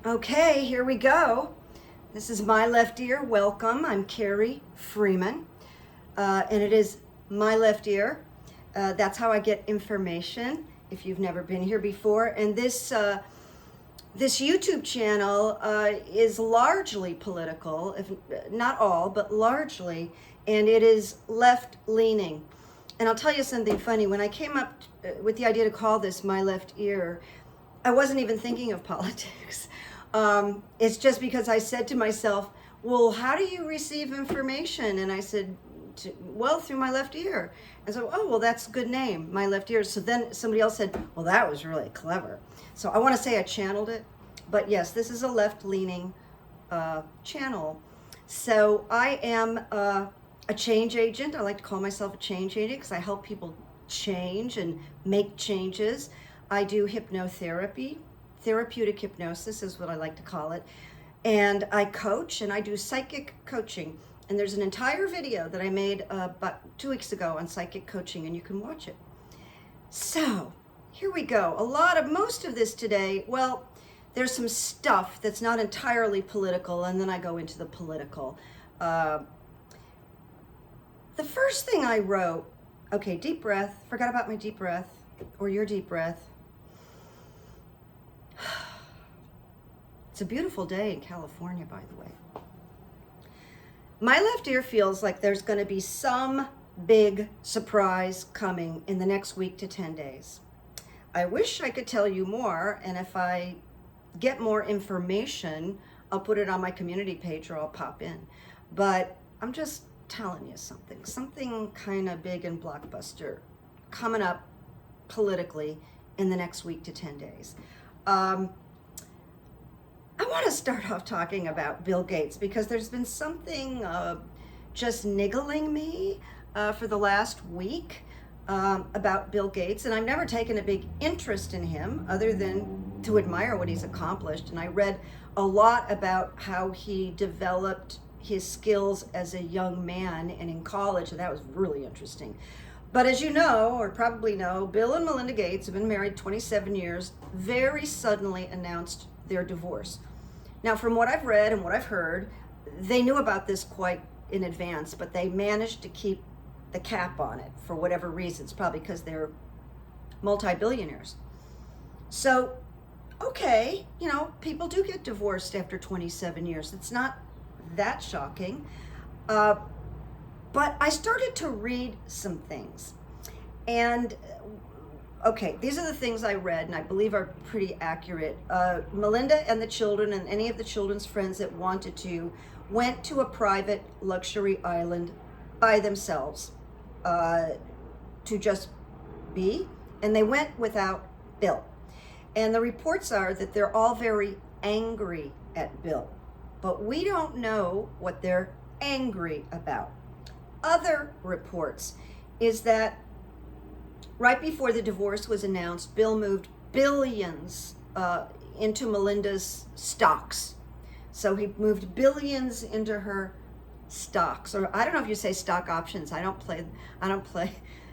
Okay, here we go. This is My Left Ear. Welcome. I'm Carrie Freeman, and it is My Left Ear. That's how I get information if you've never been here before. And this YouTube channel is largely political, if not all, but largely, and it is left-leaning. And I'll tell you something funny. When I came up with the idea to call this My Left Ear, I wasn't even thinking of politics. It's just because I said to myself, well, how do you receive information? And I said, well, through my left ear. And so, oh, well, that's a good name, My Left Ear. So then somebody else said, well, that was really clever. So I want to say I channeled it. But yes, this is a left-leaning channel. So I am a change agent. I like to call myself a change agent because I help people change and make changes. I do hypnotherapy. Therapeutic hypnosis is what I like to call it. And I coach, and I do psychic coaching. And there's an entire video that I made about 2 weeks ago on psychic coaching, and you can watch it. So here we go. Most of this today, well, there's some stuff that's not entirely political, and then I go into the political. The first thing I wrote, okay, deep breath, forgot about my deep breath, or your deep breath. It's a beautiful day in California, by the way. My left ear feels like there's going to be some big surprise coming in the next week to 10 days. I wish I could tell you more, and if I get more information, I'll put it on my community page or I'll pop in. But I'm just telling you something kind of big and blockbuster coming up politically in the next week to 10 days. I want to start off talking about Bill Gates because there's been something just niggling me for the last week about Bill Gates, and I've never taken a big interest in him other than to admire what he's accomplished. And I read a lot about how he developed his skills as a young man and in college, and that was really interesting. But as you know, or probably know, Bill and Melinda Gates have been married 27 years, very suddenly announced their divorce. Now, from what I've read and what I've heard, they knew about this quite in advance, but they managed to keep the cap on it for whatever reasons, probably because they're multi-billionaires. So, okay, people do get divorced after 27 years. It's not that shocking. But I started to read some things. And okay, these are the things I read, and I believe are pretty accurate. Melinda and the children and any of the children's friends that wanted to went to a private luxury island by themselves to just be, and they went without Bill. And the reports are that they're all very angry at Bill, but we don't know what they're angry about. Other reports is that right before the divorce was announced, Bill moved billions into Melinda's stocks. So he moved billions into her stocks, or I don't know if you say stock options. I don't play,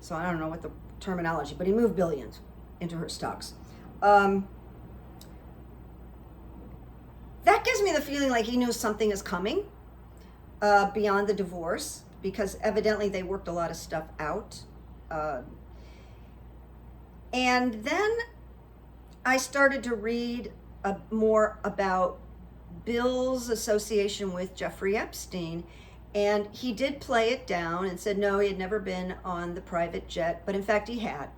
so I don't know what the terminology, but he moved billions into her stocks. That gives me the feeling like he knew something is coming beyond the divorce, because evidently they worked a lot of stuff out. And then I started to read more about Bill's association with Jeffrey Epstein, and he did play it down and said no, he had never been on the private jet, but in fact he had.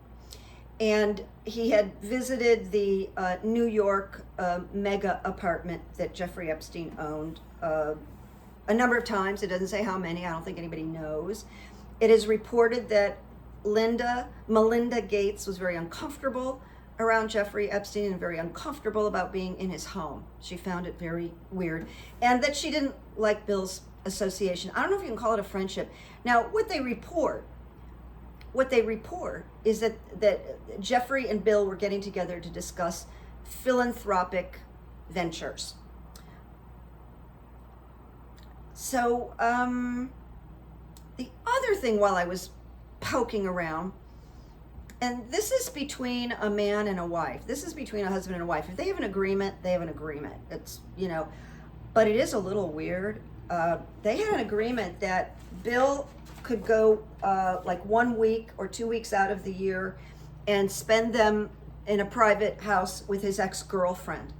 And he had visited the New York mega apartment that Jeffrey Epstein owned a number of times. It doesn't say how many. I don't think anybody knows. It is reported that Melinda Gates was very uncomfortable around Jeffrey Epstein and very uncomfortable about being in his home. She found it very weird, and that she didn't like Bill's association. I don't know if you can call it a friendship. Now, what they report is that Jeffrey and Bill were getting together to discuss philanthropic ventures. So the other thing, while I was poking around, And this is between a man and a wife. This is between a husband and a wife. If they have an agreement, they have an agreement. It's, but it is a little weird. They had an agreement that Bill could go like 1 week or 2 weeks out of the year and spend them in a private house with his ex-girlfriend,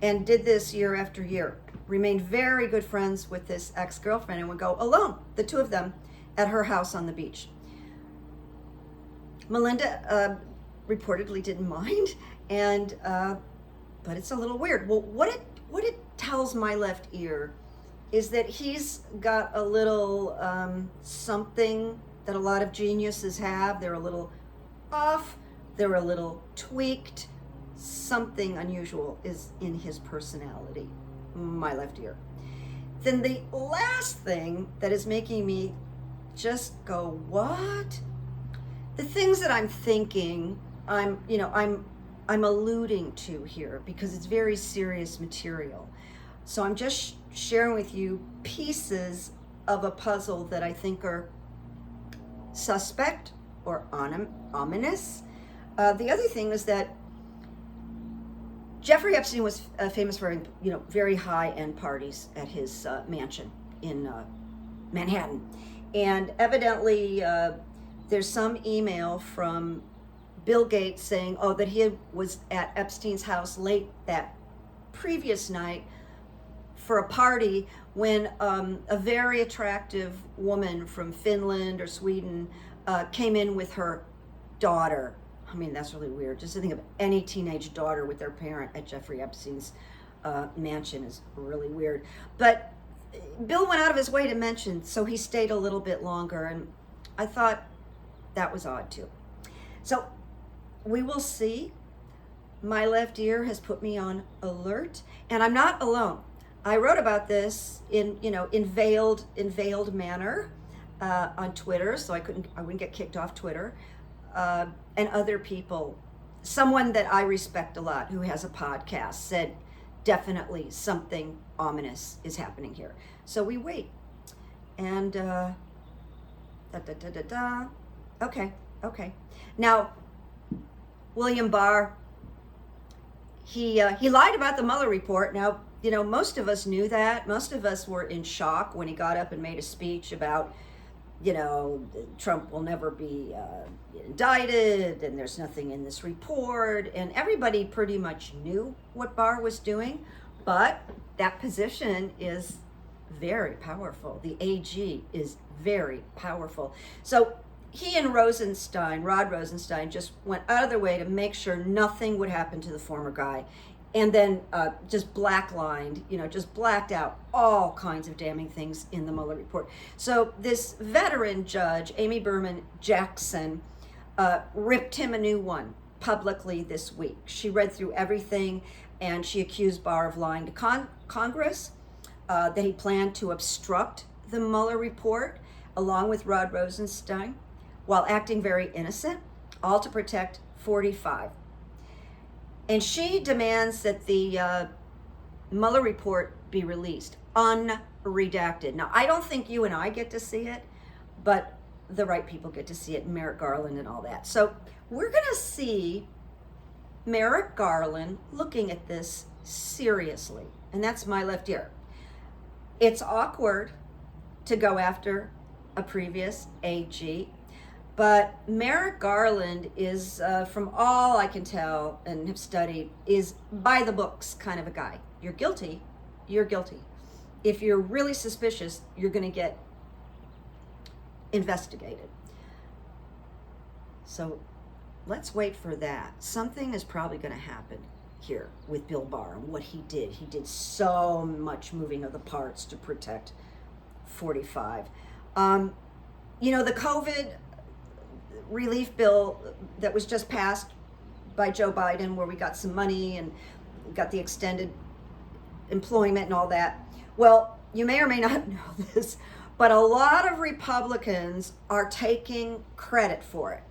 and did this year after year. Remained very good friends with this ex-girlfriend and would go alone, the two of them, at her house on the beach. Melinda reportedly didn't mind, and but it's a little weird. Well, what it tells my left ear is that he's got a little something that a lot of geniuses have. They're a little off, they're a little tweaked. Something unusual is in his personality, my left ear. Then the last thing that is making me just go, what? The things that I'm thinking, I'm alluding to here because it's very serious material. So I'm just sharing with you pieces of a puzzle that I think are suspect or ominous. The other thing is that Jeffrey Epstein was famous for having, very high-end parties at his mansion in Manhattan. And evidently, there's some email from Bill Gates saying, that he was at Epstein's house late that previous night for a party when a very attractive woman from Finland or Sweden came in with her daughter. I mean, that's really weird. Just to think of any teenage daughter with their parent at Jeffrey Epstein's mansion is really weird. But Bill went out of his way to mention, so he stayed a little bit longer, and I thought that was odd too. So we will see. My left ear has put me on alert, and I'm not alone. I wrote about this in veiled manner on Twitter, so I wouldn't get kicked off Twitter. And other people, someone that I respect a lot who has a podcast, said definitely something ominous is happening here. So we wait. And okay. Now, William Barr, he lied about the Mueller report. Now, most of us knew that. Most of us were in shock when he got up and made a speech about, Trump will never be indicted, and there's nothing in this report, and everybody pretty much knew what Barr was doing, but that position is very powerful. The AG is very powerful. So he and Rod Rosenstein, just went out of their way to make sure nothing would happen to the former guy. And then just blacklined, just blacked out all kinds of damning things in the Mueller report. So this veteran judge, Amy Berman Jackson, ripped him a new one publicly this week. She read through everything, and she accused Barr of lying to Congress, that he planned to obstruct the Mueller report, along with Rod Rosenstein, while acting very innocent, all to protect 45. And she demands that the Mueller report be released, unredacted. Now, I don't think you and I get to see it, but the right people get to see it, Merrick Garland and all that. So we're going to see Merrick Garland looking at this seriously, and that's my left ear. It's awkward to go after a previous AG, but Merrick Garland is, from all I can tell and have studied, is by the books kind of a guy. You're guilty, you're guilty. If you're really suspicious, you're going to get investigated. So let's wait for that. Something is probably going to happen here with Bill Barr and what he did. He did so much moving of the parts to protect 45. The COVID relief bill that was just passed by Joe Biden, where we got some money and got the extended employment and all that. Well, you may or may not know this, but a lot of Republicans are taking credit for it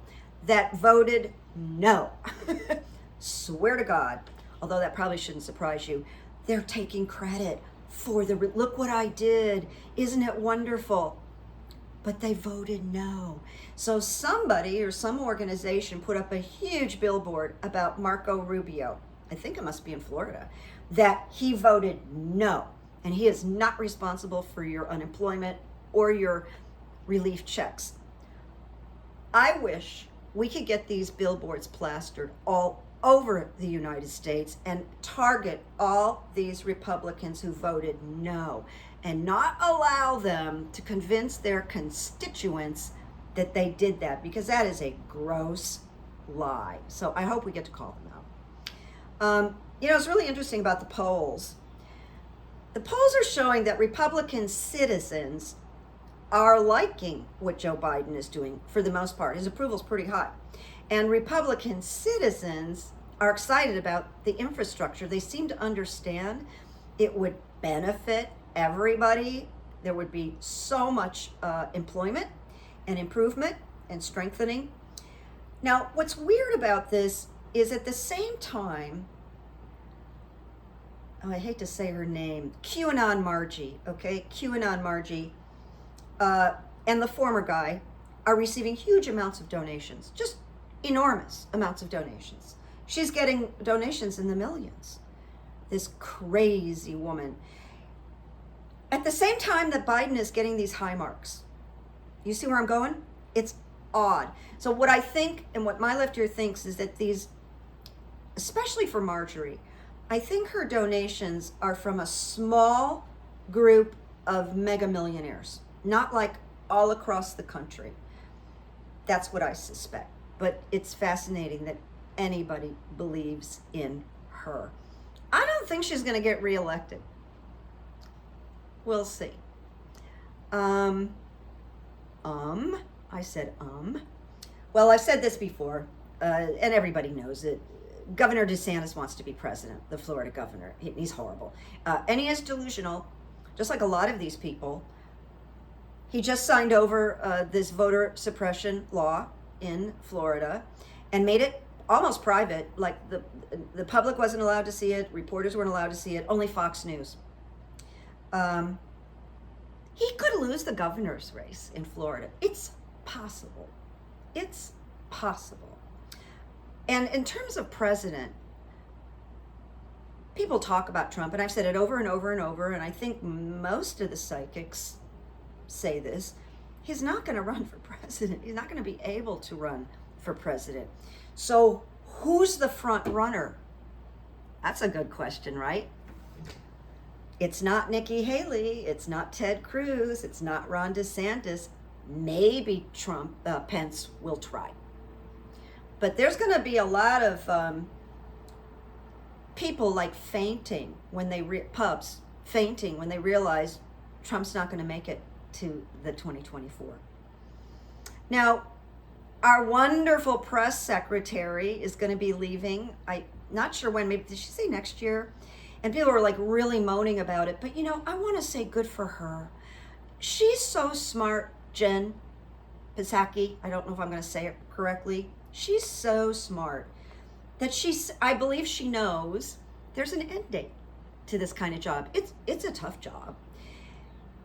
that voted no. Swear to God, although that probably shouldn't surprise you, they're taking credit for look what I did. Isn't it wonderful? but they voted no. So somebody or some organization put up a huge billboard about Marco Rubio, I think it must be in Florida, that he voted no, and he is not responsible for your unemployment or your relief checks. I wish we could get these billboards plastered all over the United States and target all these Republicans who voted no, and not allow them to convince their constituents that they did that, because that is a gross lie. So I hope we get to call them out. It's really interesting about the polls. The polls are showing that Republican citizens are liking what Joe Biden is doing for the most part. His approval is pretty high. And Republican citizens are excited about the infrastructure. They seem to understand it would benefit everybody. There would be so much employment and improvement and strengthening. Now, what's weird about this is at the same time, I hate to say her name, QAnon Margie, and the former guy are receiving huge amounts of donations, just enormous amounts of donations. She's getting donations in the millions, this crazy woman. At the same time that Biden is getting these high marks, you see where I'm going? It's odd. So what I think, and what my left ear thinks, is that these, especially for Marjorie, I think her donations are from a small group of mega millionaires, not like all across the country. That's what I suspect. But it's fascinating that anybody believes in her. I don't think she's going to get reelected. We'll see. I said Well, I've said this before, and everybody knows it. Governor DeSantis wants to be president, the Florida governor. He's horrible. And he is delusional, just like a lot of these people. He just signed over this voter suppression law in Florida and made it almost private. Like the public wasn't allowed to see it, reporters weren't allowed to see it, only Fox News. He could lose the governor's race in Florida. It's possible. It's possible. And in terms of president, people talk about Trump, and I've said it over and over and over, and I think most of the psychics say this. He's not going to run for president. He's not going to be able to run for president. So who's the front runner? That's a good question, right? It's not Nikki Haley. It's not Ted Cruz. It's not Ron DeSantis. Maybe Pence will try. But there's going to be a lot of people like fainting when they fainting when they realize Trump's not going to make it to the 2024. Now, our wonderful press secretary is going to be leaving. I'm not sure when. Maybe did she say next year? And people were like really moaning about it. But I want to say good for her. She's so smart, Jen Psaki. I don't know if I'm going to say it correctly. She's so smart that I believe she knows there's an end date to this kind of job. It's a tough job.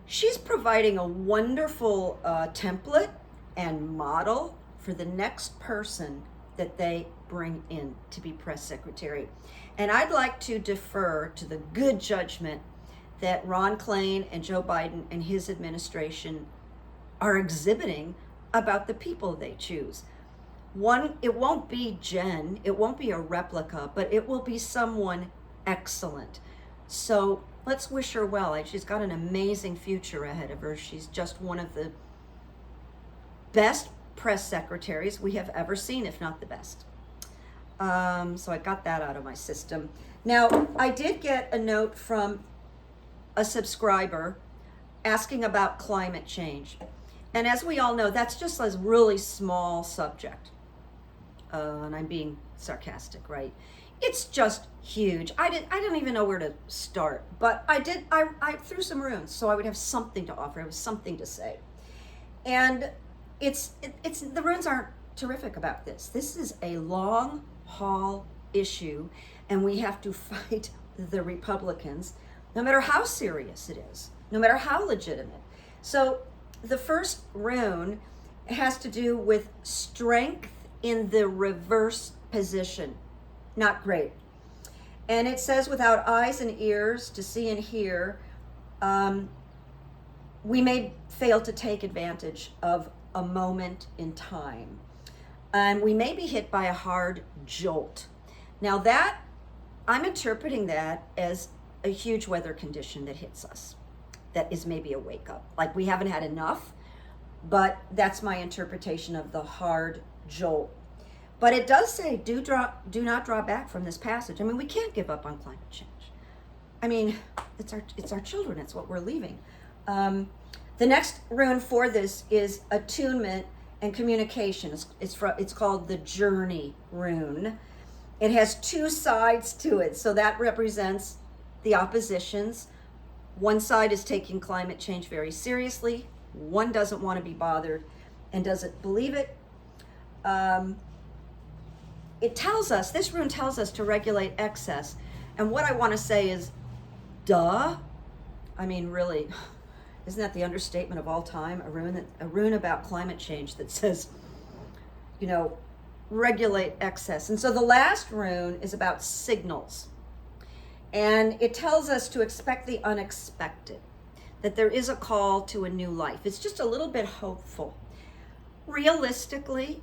She's providing a wonderful template and model for the next person that they bring in to be press secretary. And I'd like to defer to the good judgment that Ron Klain and Joe Biden and his administration are exhibiting about the people they choose. It won't be Jen, it won't be a replica, but it will be someone excellent. So let's wish her well. She's got an amazing future ahead of her. She's just one of the best press secretaries we have ever seen, if not the best. So I got that out of my system. Now, I did get a note from a subscriber asking about climate change. And as we all know, that's just a really small subject. And I'm being sarcastic, right? It's just huge. I don't even know where to start, but I threw some runes so I would have something to offer. I have something to say. And it's the runes aren't terrific about this. This is a long haul issue, and we have to fight the Republicans, no matter how serious it is, no matter how legitimate. So the first rune has to do with strength in the reverse position. Not great. And it says, without eyes and ears to see and hear, we may fail to take advantage of a moment in time. And we may be hit by a hard jolt. Now that, I'm interpreting that as a huge weather condition that hits us. That is maybe a wake up. Like we haven't had enough, but that's my interpretation of the hard jolt. But it does say, do not draw back from this passage. I mean, we can't give up on climate change. I mean, it's our children. It's what we're leaving. The next rune for this is attunement and communication. It's called the journey rune. It has two sides to it. So that represents the oppositions. One side is taking climate change very seriously. One doesn't want to be bothered and doesn't believe it. It tells us, this rune tells us to regulate excess. And what I want to say is, duh. I mean, really, isn't that the understatement of all time? A rune about climate change that says, regulate excess. And so the last rune is about signals. And it tells us to expect the unexpected, that there is a call to a new life. It's just a little bit hopeful. Realistically,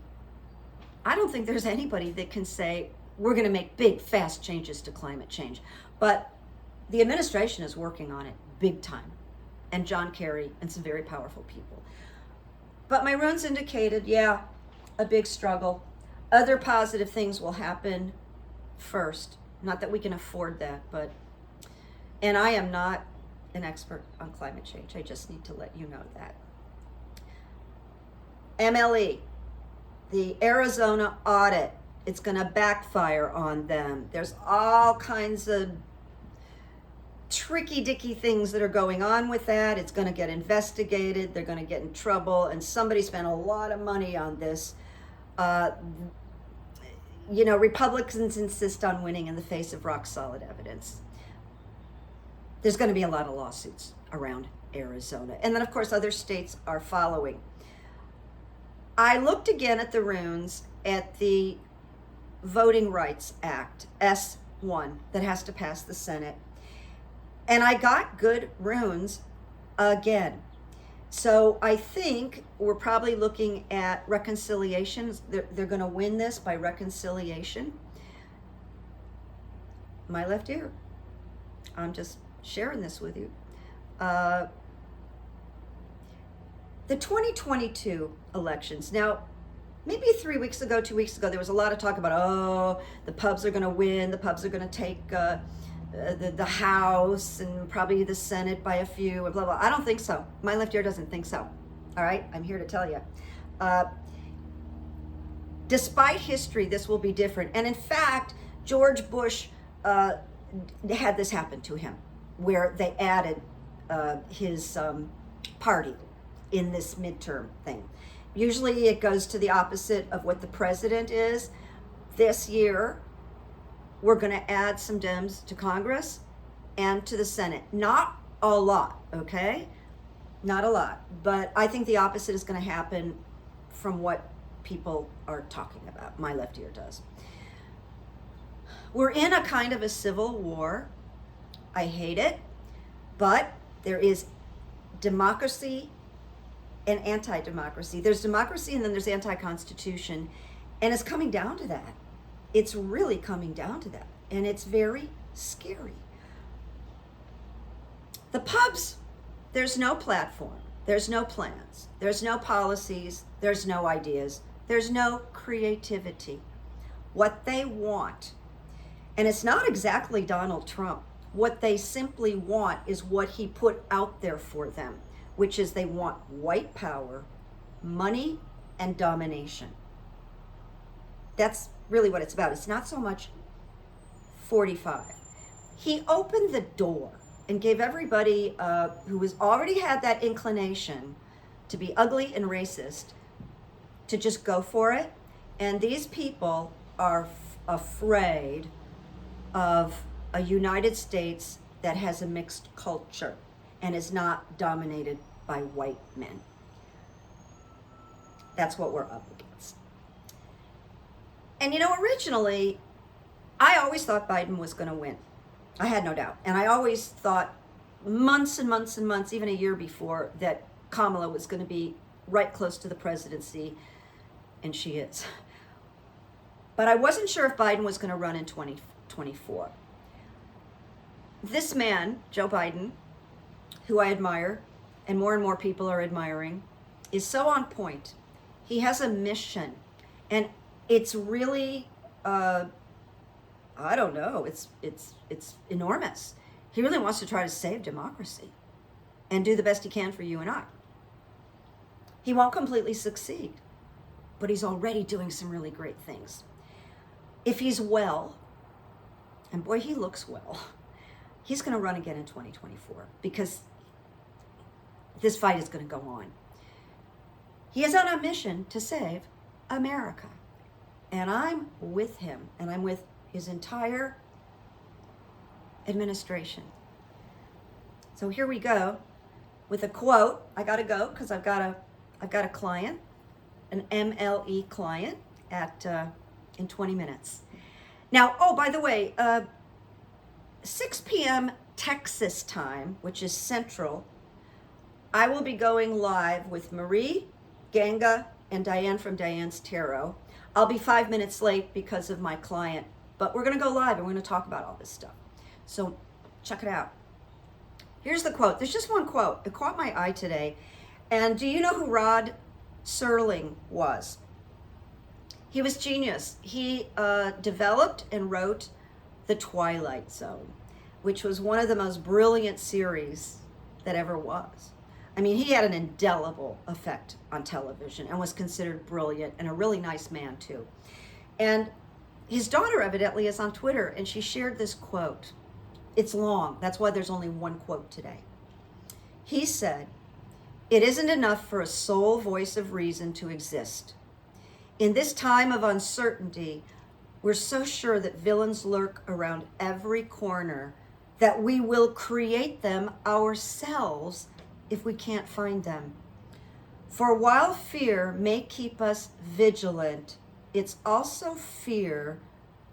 I don't think there's anybody that can say we're going to make big, fast changes to climate change. But the administration is working on it big time. And John Kerry and some very powerful people. But my runes indicated, a big struggle. Other positive things will happen first. Not that we can afford that, and I am not an expert on climate change. I just need to let you know that. MLE, the Arizona audit, it's going to backfire on them. There's all kinds of tricky dicky things that are going on with that. It's going to get investigated. They're going to get in trouble. And somebody spent a lot of money on this. Republicans insist on winning in the face of rock solid evidence. There's going to be a lot of lawsuits around Arizona. And then, of course, other states are following. I looked again at the runes at the Voting Rights Act, S1, that has to pass the Senate. And I got good runes again. So I think we're probably looking at reconciliation. They're going to win this by reconciliation. My left ear. I'm just sharing this with you. The 2022 elections. Now, maybe 2 weeks ago, there was a lot of talk about, the pubs are going to win. The pubs are going to take the House and probably the Senate by a few, and blah, blah. I don't think so. My left ear doesn't think so. All right, I'm here to tell you. Despite history, this will be different. And in fact, George Bush had this happen to him, where they added his party in this midterm thing. Usually it goes to the opposite of what the president is. This year, we're going to add some Dems to Congress and to the Senate. Not a lot, okay? Not a lot. But I think the opposite is going to happen from what people are talking about. My left ear does. We're in a kind of a civil war. I hate it. But there is democracy and anti-democracy. There's democracy and then there's anti-constitution. And it's coming down to that. It's really coming down to that. And it's very scary. The pubs, there's no platform. There's no plans. There's no policies. There's no ideas. There's no creativity. What they want, and it's not exactly Donald Trump, what they simply want is what he put out there for them, which is they want white power, money, and domination. That's really what it's about. It's not so much 45. He opened the door and gave everybody who has already had that inclination to be ugly and racist to just go for it. And these people are afraid of a United States that has a mixed culture and is not dominated by white men. That's what we're up against. And originally, I always thought Biden was going to win. I had no doubt. And I always thought months and months and months, even a year before, that Kamala was going to be right close to the presidency, and she is. But I wasn't sure if Biden was going to run in 2024. This man, Joe Biden, who I admire, and more people are admiring, is so on point. He has a mission, and it's really, I don't know, it's enormous. He really wants to try to save democracy and do the best he can for you and I. He won't completely succeed, but he's already doing some really great things. If he's well, and boy, he looks well, he's going to run again in 2024 because this fight is going to go on. He is on a mission to save America. And I'm with him, and I'm with his entire administration. So here we go with a quote. I got to go because I've got a client, an MLE client in 20 minutes. Now, oh, by the way, 6 p.m. Texas time, which is Central, I will be going live with Marie, Ganga, and Diane from Diane's Tarot. I'll be 5 minutes late because of my client, but we're going to go live and we're going to talk about all this stuff. So check it out. Here's the quote. There's just one quote. It caught my eye today. And do you know who Rod Serling was? He was genius. He developed and wrote The Twilight Zone, which was one of the most brilliant series that ever was. I mean, he had an indelible effect on television and was considered brilliant and a really nice man too. And his daughter evidently is on Twitter, and she shared this quote. It's long. That's why there's only one quote today. He said, "It isn't enough for a sole voice of reason to exist. In this time of uncertainty, we're so sure that villains lurk around every corner that we will create them ourselves if we can't find them. For while fear may keep us vigilant, it's also fear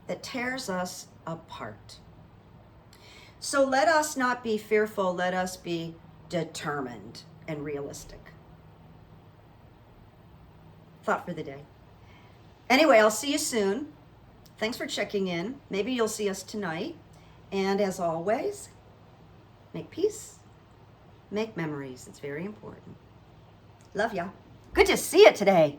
that tears us apart. So let us not be fearful, let us be determined and realistic." Thought for the day. Anyway, I'll see you soon. Thanks for checking in. Maybe you'll see us tonight. And as always, make peace. Make memories. It's very important. Love ya. Good to see you today.